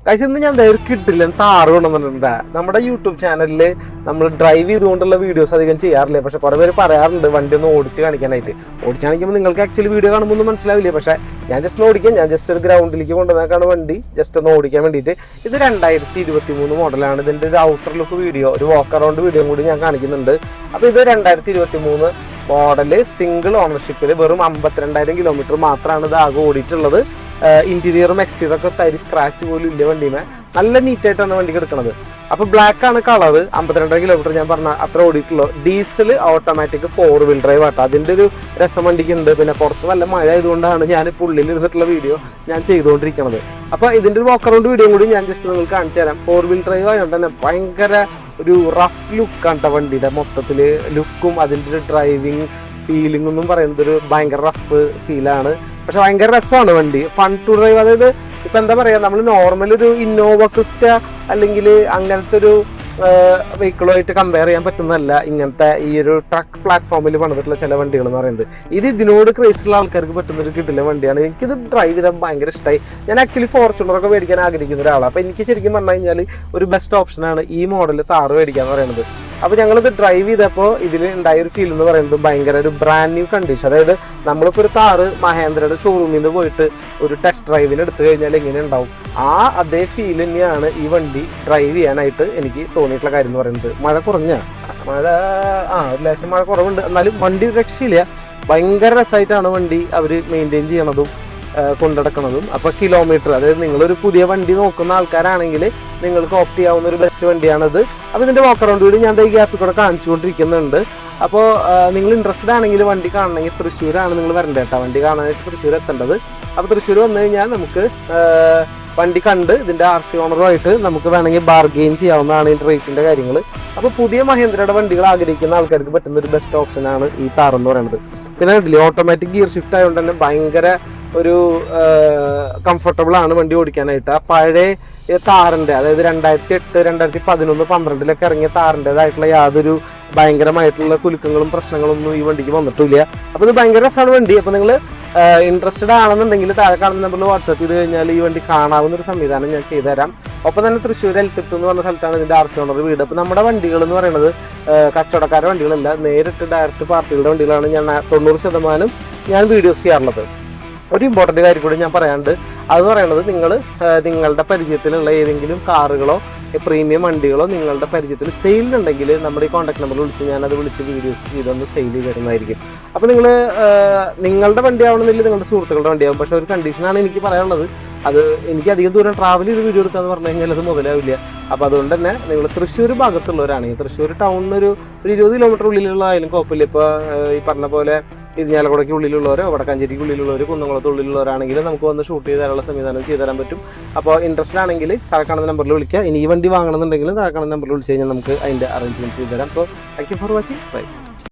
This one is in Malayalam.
കഴിച്ച് ഇന്ന് ഞാൻ കിട്ടില്ല താറ് കൊണ്ടുവന്നിട്ടുണ്ട്. നമ്മുടെ യൂട്യൂബ് ചാനലിൽ നമ്മൾ ഡ്രൈവ് ചെയ്തുകൊണ്ടുള്ള വീഡിയോസ് അധികം ചെയ്യാറില്ല. പക്ഷെ കുറെ പേര് പറയാറുണ്ട് വണ്ടി ഒന്ന് ഓടിച്ച് കാണിക്കാനായിട്ട്. ഓടിച്ച് കാണിക്കുമ്പോൾ നിങ്ങൾക്ക് ആക്ച്വലി വീഡിയോ കാണുമ്പോൾ ഒന്നും മനസ്സിലാവില്ല. പക്ഷേ ഞാൻ ജസ്റ്റ് ഓടിക്കാം. ഞാൻ ജസ്റ്റ് ഒരു ഗ്രൗണ്ടിലേക്ക് കൊണ്ടുവന്നേക്കാണ് വണ്ടി ജസ്റ്റ് ഒന്ന് ഓടിക്കാൻ വേണ്ടിയിട്ട്. ഇത് 2023 മോഡലാണ്. ഇതിൻ്റെ ഒരു ഔട്ടർ ലുക്ക് വീഡിയോ, ഒരു വാക്ക് അറൗണ്ട് വീഡിയോ കൂടി ഞാൻ കാണിക്കുന്നുണ്ട്. അപ്പോൾ ഇത് 2023 മോഡല് സിംഗിൾ ഓണർഷിപ്പിൽ വെറും 52,000 കിലോമീറ്റർ മാത്രമാണ് ഇത് ആകെ ഓടിയിട്ടുള്ളത്. ഇന്റീരിയറും എക്സ്റ്റീരിയറും ഒക്കെ തരി സ്ക്രാച്ച് പോലും ഇല്ല വണ്ടിമേ. നല്ല നീറ്റായിട്ടാണ് വണ്ടി കിടക്കുന്നത്. അപ്പോൾ ബ്ലാക്ക് ആണ് കളർ. 52 കിലോമീറ്റർ ഞാൻ പറഞ്ഞ അത്ര ഓടിയിട്ടുള്ളൂ. ഡീസൽ ഓട്ടോമാറ്റിക് 4 വീൽ ഡ്രൈവ് ആട്ടോ. അതിൻ്റെ ഒരു രസം വണ്ടിക്ക് ഉണ്ട്. പിന്നെ പുറത്ത് നല്ല മഴ ആയതുകൊണ്ടാണ് ഞാൻ ഉള്ളിൽ ഇരുന്നിട്ടുള്ള വീഡിയോ ഞാൻ ചെയ്തുകൊണ്ടിരിക്കുന്നത്. അപ്പോൾ ഇതിൻ്റെ ഒരു വാക്ക് അറൗണ്ട് വീഡിയോ കൂടി ഞാൻ ജസ്റ്റ് നിങ്ങൾക്ക് കാണിച്ചു തരാം. 4 വീൽ ഡ്രൈവ് ആയതുകൊണ്ട് തന്നെ ഭയങ്കര ഒരു റഫ് ലുക്കാണ് കേട്ടോ വണ്ടിയുടെ മൊത്തത്തിൽ ലുക്കും. അതിൻ്റെ ഒരു ഡ്രൈവിങ് ഫീലിംഗ് ഒന്നും പറയുന്നത് ഒരു ഭയങ്കര റഫ് ഫീലാണ്. പക്ഷെ ഭയങ്കര രസമാണ് വണ്ടി. Fun to drive. അതായത് ഇപ്പം എന്താ പറയുക, നമ്മൾ നോർമൽ ഒരു ഇന്നോവ ക്രിസ്റ്റ അല്ലെങ്കിൽ അങ്ങനത്തെ ഒരു വെഹിക്കിളുമായിട്ട് കമ്പയർ ചെയ്യാൻ പറ്റുന്നതല്ല ഇങ്ങനത്തെ ഈ ഒരു ട്രക്ക് പ്ലാറ്റ്ഫോമിൽ പണിതിട്ടുള്ള ചില വണ്ടികൾ എന്ന് പറയുന്നത്. ഇതിനോട് ക്രേസുള്ള ആൾക്കാർക്ക് പറ്റുന്നൊരു കിട്ടില്ല വണ്ടിയാണ്. എനിക്കിത് ഡ്രൈവ് ചെയ്താൽ ഭയങ്കര ഇഷ്ടമായി. ഞാൻ ആക്ച്വലി ഫോർച്യൂണറൊക്കെ മേടിക്കാൻ ആഗ്രഹിക്കുന്ന ഒരാളാണ്. അപ്പോൾ എനിക്ക് ശരിക്കും പറഞ്ഞു കഴിഞ്ഞാൽ ഒരു ബെസ്റ്റ് ഓപ്ഷനാണ് ഈ മോഡൽ താറ് മേടിക്കുക എന്ന് പറയുന്നത്. അപ്പോൾ ഞങ്ങളിത് ഡ്രൈവ് ചെയ്തപ്പോൾ ഇതിൽ ഉണ്ടായ ഒരു ഫീൽ എന്ന് പറയുന്നത് ഭയങ്കര ഒരു ബ്രാൻഡ് ന്യൂ കണ്ടീഷൻ. അതായത് നമ്മളിപ്പോൾ ഒരു താറ് മഹേന്ദ്രയുടെ ഷോറൂമിൽ നിന്ന് പോയിട്ട് ഒരു ടെസ്റ്റ് ഡ്രൈവിന് എടുത്തു കഴിഞ്ഞാൽ എങ്ങനെ ഉണ്ടാവും, ആ അതേ ഫീൽ തന്നെയാണ് ഈ വണ്ടി ഡ്രൈവ് ചെയ്യാനായിട്ട് എനിക്ക് തോന്നിയിട്ടുള്ള കാര്യം എന്ന് പറയുന്നത്. മഴ ഒരു ലേശം മഴ കുറവുണ്ട്, എന്നാലും വണ്ടി രക്ഷയില്ല. ഭയങ്കര രസമായിട്ടാണ് വണ്ടി അവർ മെയിൻറ്റെയിൻ ചെയ്യണതും കൊണ്ടുനടക്കുന്നതും. അപ്പോൾ കിലോമീറ്റർ, അതായത് നിങ്ങളൊരു പുതിയ വണ്ടി നോക്കുന്ന ആൾക്കാരാണെങ്കിൽ നിങ്ങൾക്ക് ഓപ്റ്റ് ചെയ്യാവുന്ന ഒരു ബെസ്റ്റ് വണ്ടിയാണിത്. അപ്പോൾ ഇതിൻ്റെ വാക്ക് അറൗണ്ട് കൂടി ഞാൻ ഈ ഗ്യാപ്പിൽ കൂടെ കാണിച്ചുകൊണ്ടിരിക്കുന്നുണ്ട്. അപ്പോൾ നിങ്ങൾ ഇൻട്രസ്റ്റഡ് ആണെങ്കിൽ വണ്ടി കാണണമെങ്കിൽ തൃശ്ശൂരാണ് നിങ്ങൾ വരേണ്ടത് കേട്ടോ. വണ്ടി കാണാനായിട്ട് തൃശ്ശൂർ എത്തേണ്ടത്. അപ്പോൾ തൃശ്ശൂർ വന്നു കഴിഞ്ഞാൽ നമുക്ക് വണ്ടി കണ്ട് ഇതിൻ്റെ RC ഓണറുമായിട്ട് നമുക്ക് വേണമെങ്കിൽ ബാർഗെയിൻ ചെയ്യാവുന്നതാണ് ഇതിൻ്റെ റേറ്റിൻ്റെ കാര്യങ്ങൾ. അപ്പോൾ പുതിയ മഹേന്ദ്രയുടെ വണ്ടികൾ ആഗ്രഹിക്കുന്ന ആൾക്കാർക്ക് പറ്റുന്ന ഒരു ബെസ്റ്റ് ഓപ്ഷനാണ് ഈ താർ എന്ന് പറയുന്നത്. പിന്നെ ഓട്ടോമാറ്റിക് ഗിയർ ഷിഫ്റ്റ് ആയതുകൊണ്ട് തന്നെ ഭയങ്കര ഒരു കംഫർട്ടബിൾ ആണ് വണ്ടി ഓടിക്കാനായിട്ട്. ആ പഴയ താറിൻ്റെ, അതായത് 2008, 2011, 2012 ഇറങ്ങിയ താറിൻ്റെതായിട്ടുള്ള യാതൊരു ഭയങ്കരമായിട്ടുള്ള കുലുക്കങ്ങളും പ്രശ്നങ്ങളൊന്നും ഈ വണ്ടിക്ക് വന്നിട്ടില്ല. അപ്പോൾ ഇത് ഭയങ്കര രസമാണ് വണ്ടി. അപ്പോൾ നിങ്ങൾ ഇൻട്രസ്റ്റഡ് ആണെന്നുണ്ടെങ്കിൽ താഴെ കാണുന്ന നമ്പറിൽ വാട്സാപ്പ് ചെയ്ത് കഴിഞ്ഞാൽ ഈ വണ്ടി കാണാവുന്ന ഒരു സംവിധാനം ഞാൻ ചെയ്തുതരാം. ഒപ്പം തന്നെ തൃശ്ശൂർ എൽത്തിട്ട് എന്ന് പറഞ്ഞ സ്ഥലത്താണ് ഇതിൻ്റെ RC ഓണർ വീട്. അപ്പോൾ നമ്മുടെ വണ്ടികൾ എന്ന് പറയുന്നത് കച്ചവടക്കാരുടെ വണ്ടികളല്ല, നേരിട്ട് ഡയറക്റ്റ് പാർട്ടികളുടെ വണ്ടികളാണ് ഞാൻ 90% ഞാൻ വീഡിയോസ് ചെയ്യാറുള്ളത്. ഒരു ഇമ്പോർട്ടൻ്റ് കാര്യം കൂടി ഞാൻ പറയാണ്ട്, അതെന്ന് പറയുന്നത് നിങ്ങളുടെ പരിചയത്തിലുള്ള ഏതെങ്കിലും കാറുകളോ പ്രീമിയം വണ്ടികളോ നിങ്ങളുടെ പരിചയത്തിൽ സെയിലുണ്ടെങ്കിൽ നമ്മുടെ ഈ കോൺടാക്ട് നമ്പറിൽ വിളിച്ച് ഞാനത് വിളിച്ച് വീഡിയോസ് ചെയ്തൊന്ന് സെയിൽ ചെയ്ത് തരുന്നതായിരിക്കും. അപ്പോൾ നിങ്ങളുടെ വണ്ടി ആവണമെന്നില്ല, നിങ്ങളുടെ സുഹൃത്തുക്കളുടെ വണ്ടിയാവും. പക്ഷേ ഒരു കണ്ടീഷനാണ് എനിക്ക് പറയാനുള്ളത്. അത് എനിക്ക് അധികം ദൂരം ട്രാവൽ ചെയ്ത് വീഡിയോ എടുക്കാന്ന് പറഞ്ഞു കഴിഞ്ഞാൽ അത് മുതലാവില്ല. അപ്പോൾ അതുകൊണ്ട് തന്നെ നിങ്ങൾ തൃശ്ശൂർ ഭാഗത്തുള്ളവരാണെങ്കിൽ തൃശ്ശൂർ ടൗണിൽ ഒരു 20 കിലോമീറ്റർ ഉള്ളിലുള്ളതായാലും കുഴപ്പമില്ല. ഇപ്പോൾ ഈ പറഞ്ഞ പോലെ ഇരിഞ്ഞാലക്കുടയ്ക്ക് ഉള്ളിലുള്ളവരോ വടക്കാഞ്ചേരിക്ക് ഉള്ളിലുള്ളവരോ കുന്നംകുളത്ത് ഉള്ളിലുള്ളവരാണെങ്കിൽ നമുക്ക് വന്ന് ഷൂട്ട് ചെയ്ത് തരാനുള്ള സംവിധാനം ചെയ്തു തരാൻ പറ്റും. അപ്പോൾ ഇൻട്രസ്റ്റഡ് ആണെങ്കിൽ താഴെ കാണുന്ന നമ്പറിൽ വിളിക്കുക. ഇനി ഈ വണ്ടി വാങ്ങണമെന്നുണ്ടെങ്കിൽ താഴെ കാണുന്ന നമ്പറിൽ വിളിച്ച് കഴിഞ്ഞാൽ നമുക്ക് അതിൻ്റെ അറേഞ്ച്മെൻറ്റ്സ് ചെയ്തു തരാം. അപ്പോൾ thank you for watching. By.